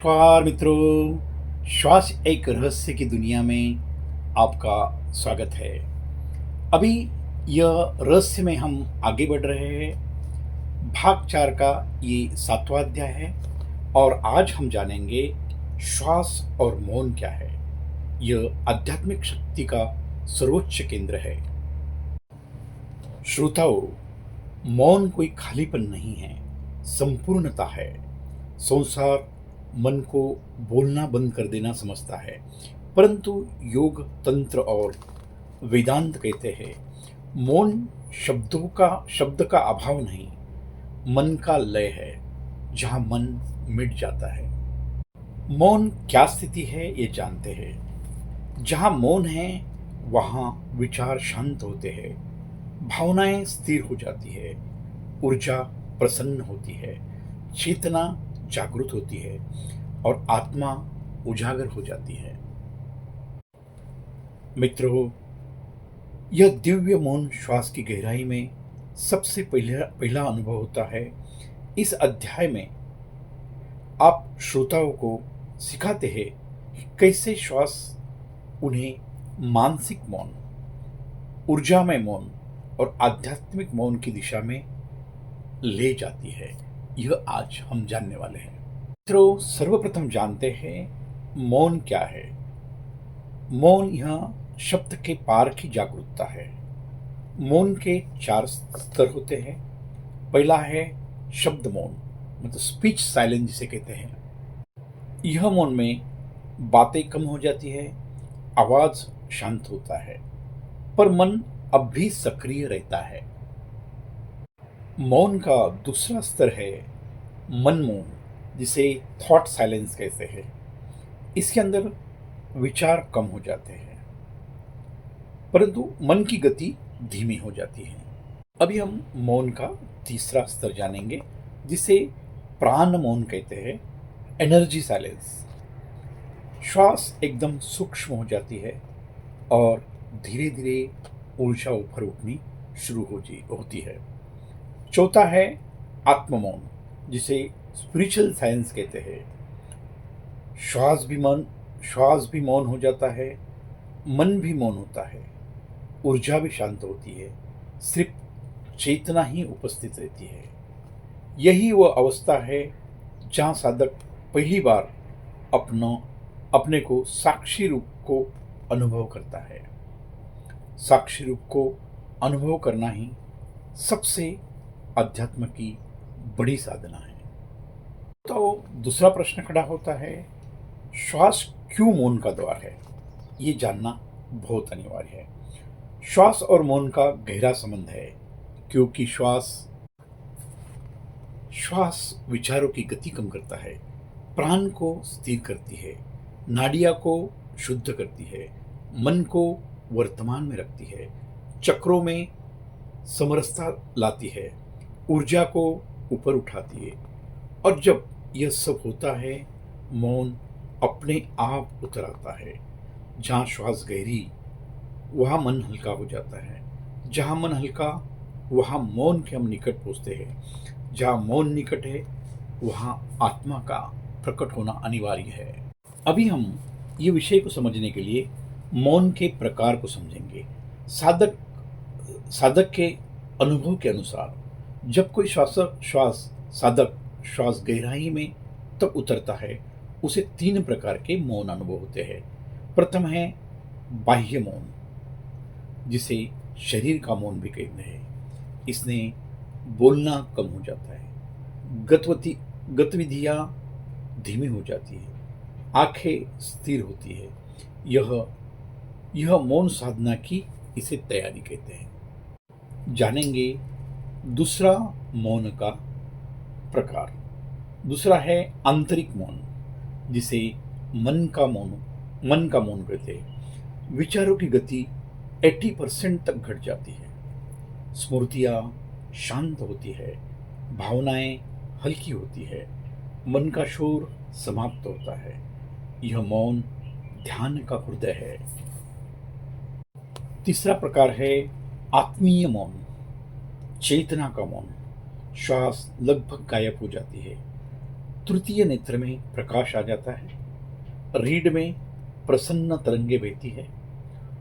नमस्कार मित्रों। श्वास एक रहस्य की दुनिया में आपका स्वागत है। अभी यह रहस्य में हम आगे बढ़ रहे हैं। भाग 4 का ये 7वां अध्याय है और आज हम जानेंगे श्वास और मौन क्या है। यह आध्यात्मिक शक्ति का सर्वोच्च केंद्र है। श्रोताओं, मौन कोई खालीपन नहीं है, संपूर्णता है। संसार मन को बोलना बंद कर देना समझता है, परंतु योग तंत्र और वेदांत कहते हैं मौन शब्द का अभाव नहीं, मन का लय है, जहां मन मिट जाता है। मौन क्या स्थिति है ये जानते हैं। जहां मौन है वहां विचार शांत होते हैं, भावनाएं स्थिर हो जाती है, ऊर्जा प्रसन्न होती है, चेतना जागृत होती है और आत्मा उजागर हो जाती है। मित्रों, यह दिव्य मौन श्वास की गहराई में सबसे पहला अनुभव होता है। इस अध्याय में आप श्रोताओं को सिखाते हैं कि कैसे श्वास उन्हें मानसिक मौन, ऊर्जामय मौन और आध्यात्मिक मौन की दिशा में ले जाती है। यह आज हम जानने वाले हैं। मित्रों, सर्वप्रथम जानते हैं मौन क्या है। मौन यह शब्द के पार की जागरूकता है। मौन के 4 स्तर होते हैं। पहला है शब्द मौन, मतलब स्पीच साइलेंस जिसे कहते हैं। यह मौन में बातें कम हो जाती है, आवाज शांत होता है, पर मन अब भी सक्रिय रहता है। मौन का दूसरा स्तर है मन मौन, जिसे थॉट साइलेंस कहते हैं। इसके अंदर विचार कम हो जाते हैं, परंतु मन की गति धीमी हो जाती है। अभी हम मौन का तीसरा स्तर जानेंगे, जिसे प्राण मौन कहते हैं, एनर्जी साइलेंस। श्वास एकदम सूक्ष्म हो जाती है और धीरे धीरे ऊर्जा ऊपर उठनी शुरू होती है। चौथा है आत्म मौन, जिसे स्पिरिचुअल साइंस कहते हैं। श्वास भी मौन हो जाता है, मन भी मौन होता है, ऊर्जा भी शांत होती है, सिर्फ चेतना ही उपस्थित रहती है। यही वह अवस्था है जहाँ साधक पहली बार अपने को साक्षी रूप को अनुभव करता है। साक्षी रूप को अनुभव करना ही सबसे अध्यात्म की बड़ी साधना है। तो दूसरा प्रश्न खड़ा होता है, श्वास क्यों मौन का द्वार है? ये जानना बहुत अनिवार्य है। श्वास और मौन का गहरा संबंध है, क्योंकि श्वास विचारों की गति कम करता है, प्राण को स्थिर करती है, नाड़िया को शुद्ध करती है, मन को वर्तमान में रखती है, चक्रों में समरसता लाती है, ऊर्जा को ऊपर उठाती है। और जब यह सब होता है, मौन अपने आप उतर आता है। जहाँ श्वास गहरी, वहाँ मन हल्का हो जाता है। जहाँ मन हल्का, वहाँ मौन के हम निकट पहुँचते हैं। जहाँ मौन निकट है, वहाँ आत्मा का प्रकट होना अनिवार्य है। अभी हम ये विषय को समझने के लिए मौन के प्रकार को समझेंगे। साधक के अनुभव के अनुसार जब कोई साधक श्वास गहराई में तब उतरता है, उसे 3 प्रकार के मौन अनुभव होते हैं। प्रथम है बाह्य मौन, जिसे शरीर का मौन भी कहते हैं। इसने बोलना कम हो जाता है, गतिविधियां धीमी हो जाती है, आंखें स्थिर होती है। यह मौन साधना की इसे तैयारी कहते हैं। जानेंगे दूसरा मौन का प्रकार। दूसरा है आंतरिक मौन, जिसे मन का मौन कहते हैं। विचारों की गति 80% तक घट जाती है, स्मृतियाँ शांत होती है, भावनाएं हल्की होती है, मन का शोर समाप्त होता है। यह मौन ध्यान का हृदय है। तीसरा प्रकार है आत्मीय मौन, चेतना का मौन। श्वास लगभग गायब हो जाती है, तृतीय नेत्र में प्रकाश आ जाता है, रीढ़ में प्रसन्न तरंगे बहती है,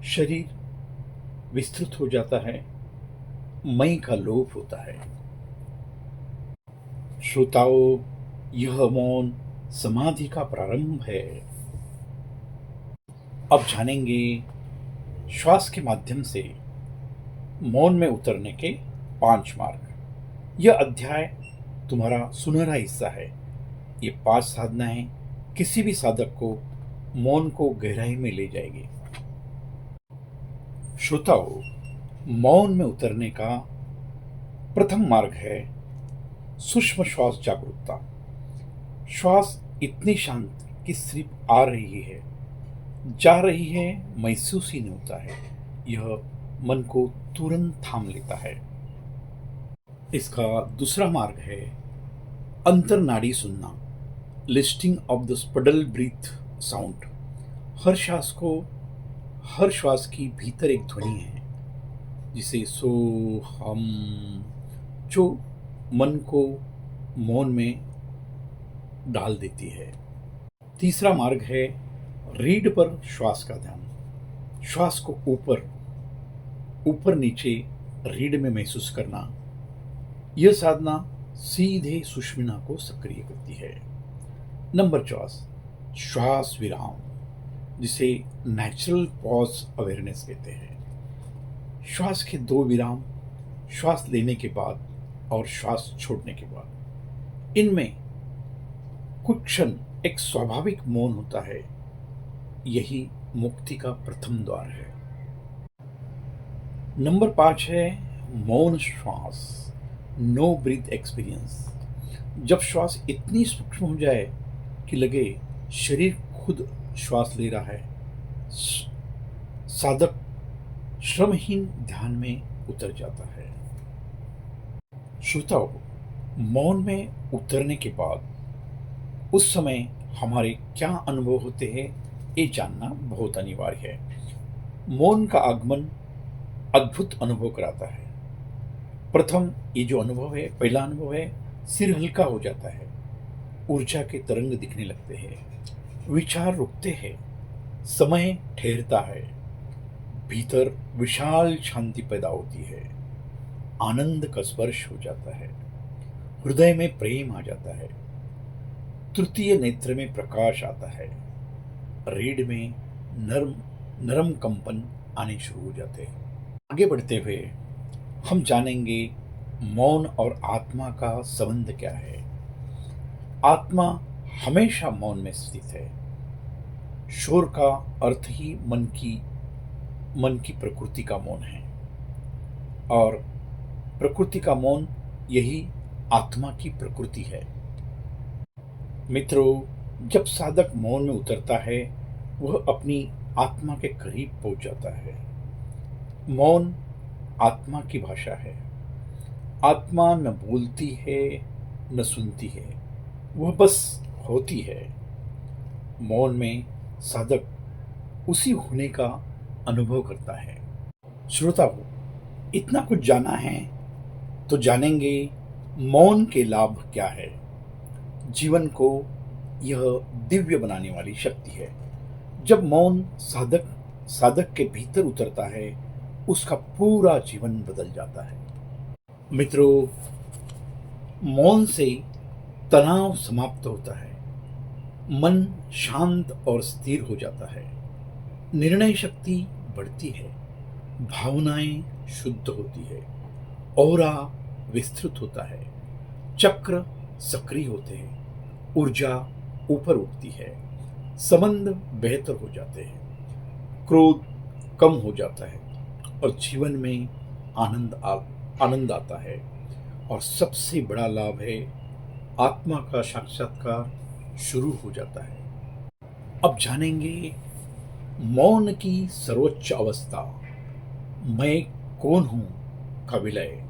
शरीर विस्तृत हो जाता है, मई का लोप होता है। श्रोताओं, यह मौन समाधि का प्रारंभ है। अब जानेंगे श्वास के माध्यम से मौन में उतरने के 5 मार्ग। यह अध्याय तुम्हारा सुनहरा हिस्सा है। ये 5 साधनाएं किसी भी साधक को मौन को गहराई में ले जाएगी। श्रोताओ, मौन में उतरने का प्रथम मार्ग है सूक्ष्म श्वास जागरूकता। श्वास इतनी शांत कि सिर्फ आ रही है, जा रही है महसूस ही नहीं होता है। यह मन को तुरंत थाम लेता है। इसका दूसरा मार्ग है अंतर्नाड़ी सुनना, listening of the subtle breath sound. हर श्वास की भीतर एक ध्वनि है जिसे सो हम, जो मन को मौन में डाल देती है। तीसरा मार्ग है रीढ़ पर श्वास का ध्यान। श्वास को ऊपर नीचे रीढ़ में महसूस करना। यह साधना सीधे सुषुम्ना को सक्रिय करती है। नंबर 4, श्वास विराम, जिसे नेचुरल पॉज अवेयरनेस कहते हैं। श्वास के 2 विराम, श्वास लेने के बाद और श्वास छोड़ने के बाद। इनमें कुछ क्षण एक स्वाभाविक मौन होता है। यही मुक्ति का प्रथम द्वार है। नंबर 5 है मौन श्वास, नो ब्रीथ एक्सपीरियंस। जब श्वास इतनी सूक्ष्म हो जाए कि लगे शरीर खुद श्वास ले रहा है, साधक श्रमहीन ध्यान में उतर जाता है। श्रोताओं, मौन में उतरने के बाद उस समय हमारे क्या अनुभव होते हैं, ये जानना बहुत अनिवार्य है। मौन का आगमन अद्भुत अनुभव कराता है। प्रथम ये जो अनुभव है, पहला अनुभव है, सिर हल्का हो जाता है, ऊर्जा के तरंग दिखने लगते हैं, विचार रुकते हैं, समय ठहरता है, भीतर विशाल शांति पैदा होती है, आनंद का स्पर्श हो जाता है, हृदय में प्रेम आ जाता है, तृतीय नेत्र में प्रकाश आता है, रीढ़ में नरम कंपन आने शुरू हो जाते हैं। आगे बढ़ते हुए हम जानेंगे मौन और आत्मा का संबंध क्या है। आत्मा हमेशा मौन में स्थित है। शोर का अर्थ ही मन की प्रकृति का मौन है, और प्रकृति का मौन यही आत्मा की प्रकृति है। मित्रों, जब साधक मौन में उतरता है, वह अपनी आत्मा के करीब पहुंच जाता है। मौन आत्मा की भाषा है। आत्मा न बोलती है न सुनती है, वह बस होती है। मौन में साधक उसी होने का अनुभव करता है। श्रोताओं, इतना कुछ जाना है तो जानेंगे मौन के लाभ क्या है। जीवन को यह दिव्य बनाने वाली शक्ति है। जब मौन साधक के भीतर उतरता है, उसका पूरा जीवन बदल जाता है। मित्रों, मौन से तनाव समाप्त होता है, मन शांत और स्थिर हो जाता है, निर्णय शक्ति बढ़ती है, भावनाएं शुद्ध होती है, ऑरा विस्तृत होता है, चक्र सक्रिय होते हैं, ऊर्जा ऊपर उठती है, संबंध बेहतर हो जाते हैं, क्रोध कम हो जाता है और जीवन में आनंद आता है। और सबसे बड़ा लाभ है आत्मा का साक्षात्कार शुरू हो जाता है। अब जानेंगे मौन की सर्वोच्च अवस्था, मैं कौन हूं का विलय।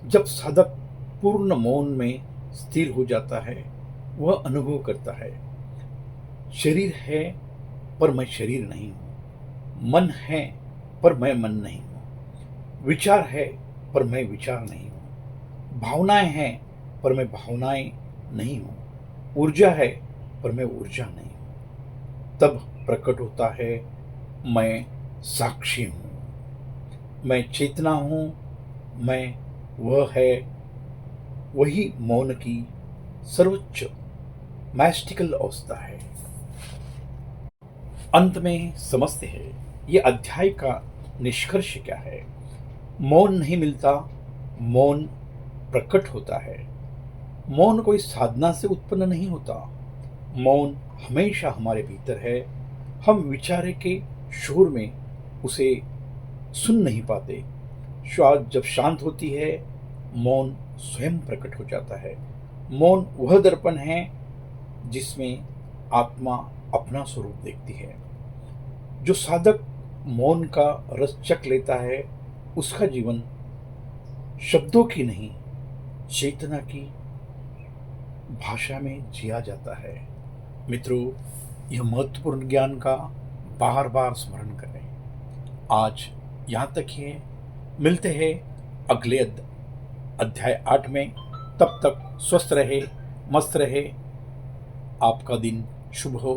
जब साधक पूर्ण मौन में स्थिर हो जाता है, वह अनुभव करता है, शरीर है पर मैं शरीर नहीं हूं, मन है पर मैं मन नहीं हूं, विचार है पर मैं विचार नहीं हूं, भावनाएं हैं पर मैं भावनाएं नहीं हूं, ऊर्जा है पर मैं ऊर्जा नहीं हूँ। तब प्रकट होता है मैं साक्षी हूँ, मैं चेतना हूँ, मैं वह है, वही मौन की सर्वोच्च मैस्टिकल अवस्था है। अंत में समझते हैं ये अध्याय का निष्कर्ष क्या है। मौन नहीं मिलता, मौन प्रकट होता है। मौन कोई साधना से उत्पन्न नहीं होता, मौन हमेशा हमारे भीतर है। हम विचारे के शोर में उसे सुन नहीं पाते। श्वास जब शांत होती है, मौन स्वयं प्रकट हो जाता है। मौन वह दर्पण है जिसमें आत्मा अपना स्वरूप देखती है। जो साधक मौन का रस चख लेता है, उसका जीवन शब्दों की नहीं, चेतना की भाषा में जिया जाता है। मित्रों, यह महत्वपूर्ण ज्ञान का बार बार स्मरण करें। आज यहाँ तक ही है, मिलते हैं अगले अध्याय 8 में। तब तक स्वस्थ रहे, मस्त रहे। आपका दिन शुभ हो।